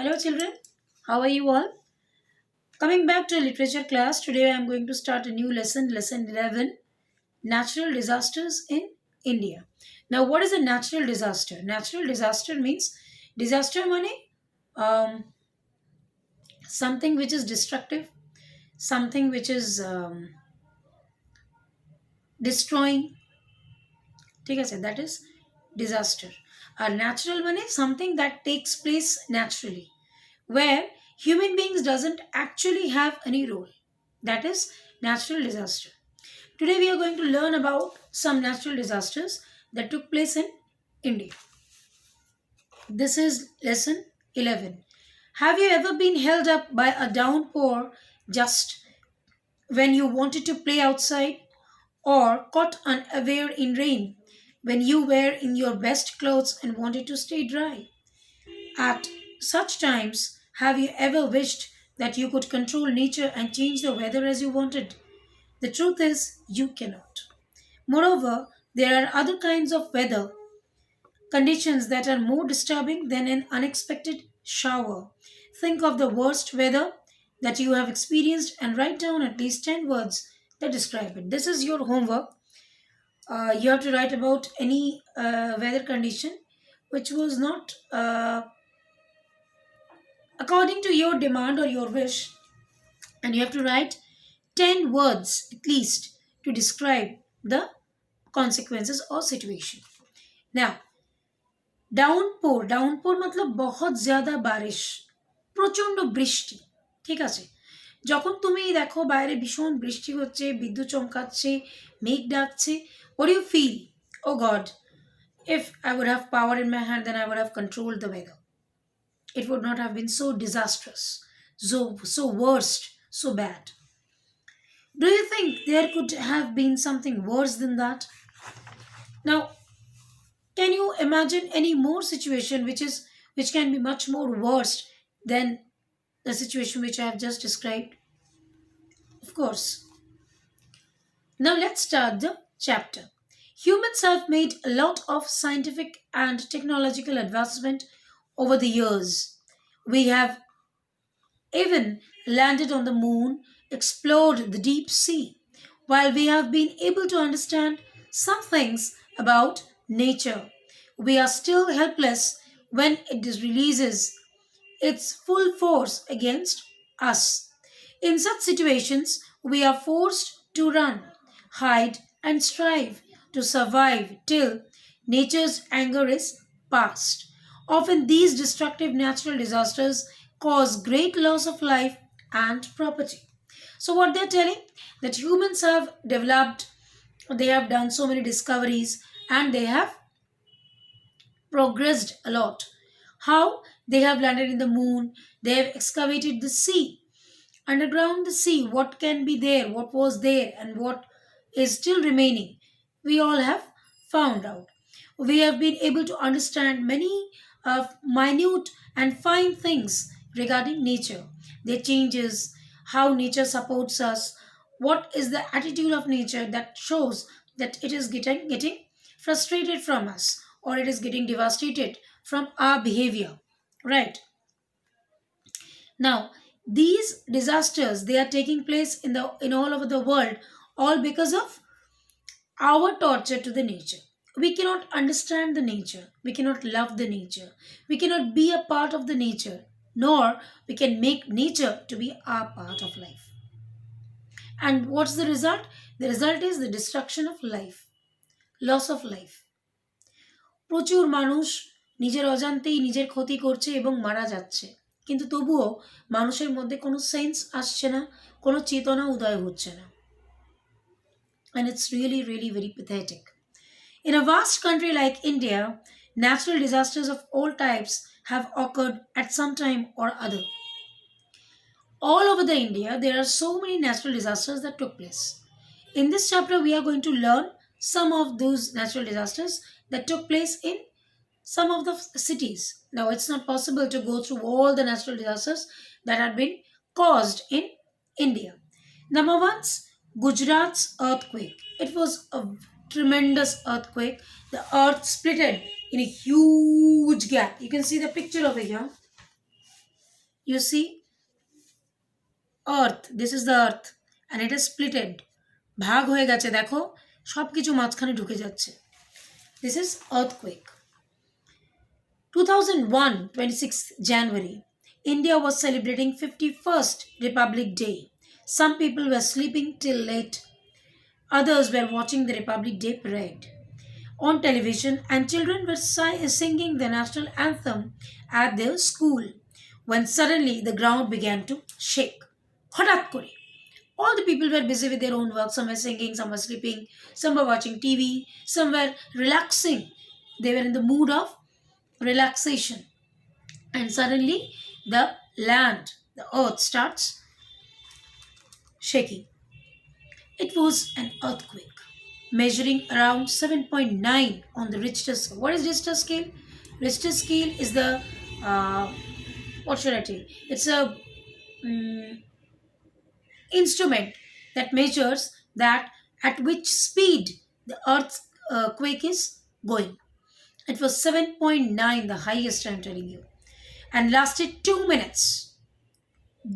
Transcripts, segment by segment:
Hello children, how are you all? Coming back to literature class, today I am going to start a new lesson, lesson 11, natural disasters in India. Now what is a natural disaster? Natural disaster means disaster money, something which is destructive, something which is destroying. ठीक है sir, that is disaster. A natural money, something that takes place naturally, where human beings doesn't actually have any role. That is natural disaster. Today we are going to learn about some natural disasters that took place in India. This is lesson 11. Have you ever been held up by a downpour just when you wanted to play outside, or caught unaware in rain when you were in your best clothes and wanted to stay dry? At such times, have you ever wished that you could control nature and change the weather as you wanted? The truth is, you cannot. Moreover, there are other kinds of weather conditions that are more disturbing than an unexpected shower. Think of the worst weather that you have experienced and write down at least 10 words that describe it. This is your homework. You have to write about any weather condition which was not according to your demand or your wish, and you have to write 10 words at least to describe the consequences or situation. Now, ডাউনপোর मतलब बहुत ज़्यादा বারিশ, প্রচণ্ড বৃষ্টি। ঠিক আছে, যখন তুমি দেখো বাইরে ভীষণ বৃষ্টি হচ্ছে, বিদ্যুৎ চমকাচ্ছে, মেঘ ডাকছে, what do you feel? Oh God, if I would have power in my hand, then I would have controlled the weather. It would not have been so disastrous, so worst, so bad. Do you think there could have been something worse than that? Now, can you imagine any more situation which can be much more worse than the situation which I have just described? Of course. Now let's start the chapter. Humans have made a lot of scientific and technological advancement over the years. We have even landed on the moon, explored the deep sea. While we have been able to understand some things about nature, we are still helpless when it releases its full force against us. In such situations, we are forced to run, hide, and strive to survive till nature's anger is past. Often, these destructive natural disasters cause great loss of life and property. So, what they're telling, that humans have developed, they have done so many discoveries, and they have progressed a lot. How? They have landed in the moon, they have excavated the sea. Underground the sea, what can be there, what was there, and what is still remaining, we all have found out. We have been able to understand many minute and fine things regarding nature, their changes, how nature supports us, what is the attitude of nature that shows that it is getting frustrated from us, or it is getting devastated from our behavior, right? Now, these disasters, they are taking place in all over the world, all because of our torture to the nature. We cannot understand the nature, we cannot love the nature, we cannot be a part of the nature, nor we can make nature to be our part of life. And what's the result? The result is the destruction of life, loss of life. প্রচুর মানুষ নিজের অজান্তেই নিজের ক্ষতি করছে এবং মারা যাচ্ছে, কিন্তু তবুও মানুষের মধ্যে কোনো সেন্স আসছে না, কোনো চেতনা উদয় হচ্ছে না। And it's really, really very pathetic. In a vast country like India, natural disasters of all types have occurred at some time or other. All over the India, there are so many natural disasters that took place. In this chapter, we are going to learn some of those natural disasters that took place in some of the cities. Now, it's not possible to go through all the natural disasters that had been caused in India. Number one, Gujarat's earthquake. It was a tremendous earthquake. The earth splitted in a huge gap. You can see the picture over here. you see earth, this is the earth, and it is splitted, ভাগ হয়ে গেছে, দেখো সব কিছু মাঝখানে ঢুকে যাচ্ছে। This is earthquake. 2001, 26th January, India was celebrating 51st Republic Day. Some people were sleeping till late. Others were watching the Republic Day parade on television, and children were singing the national anthem at their school when suddenly the ground began to shake. হঠাৎ করে all the people were busy with their own work. Some were singing, some were sleeping, some were watching TV, some were relaxing. They were in the mood of relaxation. And suddenly the land, the earth starts shaking. It was an earthquake measuring around 7.9 on the Richter scale. What is Richter scale? Richter scale is the, what should I tell you? It's a instrument that measures that at which speed the earthquake is going. It was 7.9, the highest, I'm telling you, and lasted 2 minutes.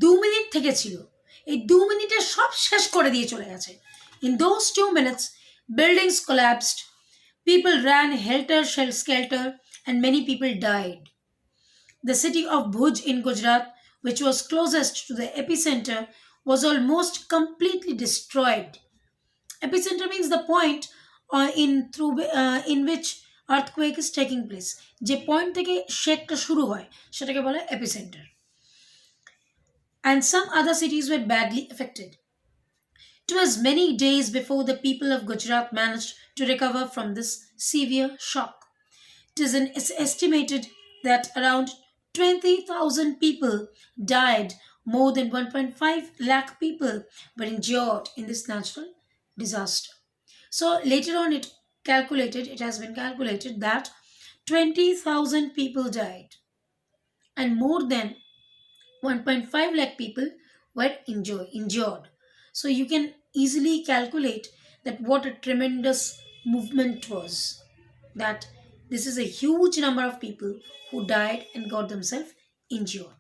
2 minute থেকে ছিল, এই 2 মিনিটে সব শেষ করে দিয়ে চলে গেছে। In those 2 minutes, buildings collapsed, people ran helter-skelter, and many people died. The city of Bhuj in Gujarat, which was closest to the epicenter, was almost completely destroyed. Epicenter means the point in which earthquake is taking place. যে point থেকে শেকটা শুরু হয় সেটাকে বলে epicenter. And some other cities were badly affected. It was many days before the people of Gujarat managed to recover from this severe shock. It's estimated that around 20,000 people died. More than 1.5 lakh people were injured in this natural disaster. So later on it has been calculated that 20,000 people died and more than 1.5 lakh people were injured. So you can easily calculate that what a tremendous movement was. That this is a huge number of people who died and got themselves injured.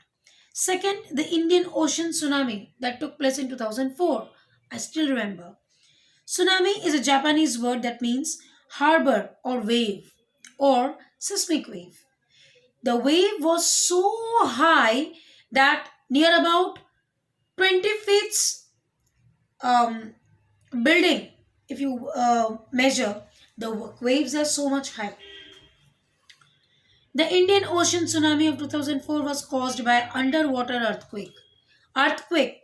Second, the Indian Ocean tsunami that took place in 2004. I still remember. Tsunami is a Japanese word that means harbor or wave or seismic wave. The wave was so high that near about 20 feet building, if you measure, the waves are so much high. The Indian Ocean tsunami of 2004 was caused by underwater earthquake.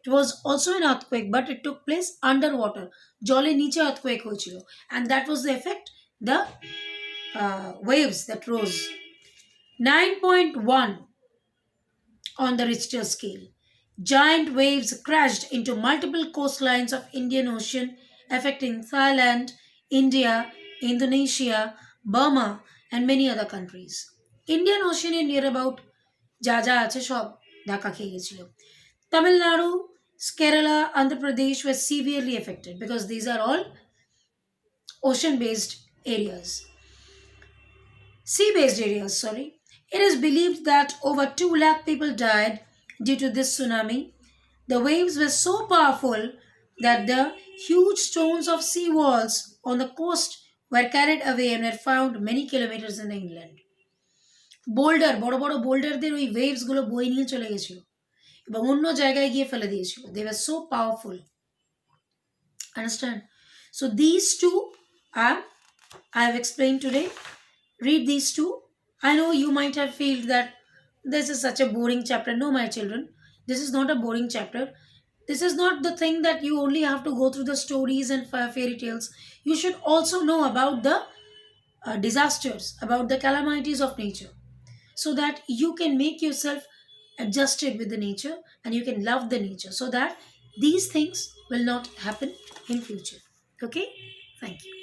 It was also an earthquake, but it took place underwater. Jole niche earthquake hochilo, and that was the effect. The waves that rose 9.1 on the Richter scale. Giant waves crashed into multiple coastlines of Indian Ocean, affecting Thailand, India, Indonesia, Burma, and many other countries. Indian Ocean in near about যা যা আছে সব ধাক্কা খেয়ে গেছিল। Tamil Nadu, Kerala, Andhra Pradesh were severely affected because these are all ocean-based areas. Sea-based areas, sorry. It is believed that over 2 lakh people died due to this tsunami. The waves were so powerful that the huge stones of sea walls on the coast were carried away and were found many kilometers in the inland. Boulder, বড় বড় বোল্ডারদের ওই ওয়েভসগুলো বয়ে নিয়ে চলে গেছিল এবং অন্য জায়গায় গিয়ে ফেলে দিয়েছিল. They were so powerful. Understand? So these two I have explained today. Read these two. I know you might have felt that this is such a boring chapter. No, my children, this is not a boring chapter. This is not the thing that you only have to go through the stories and fairy tales. You should also know about the disasters, about the calamities of nature, so that you can make yourself adjusted with the nature and you can love the nature so that these things will not happen in future. Okay? Thank you.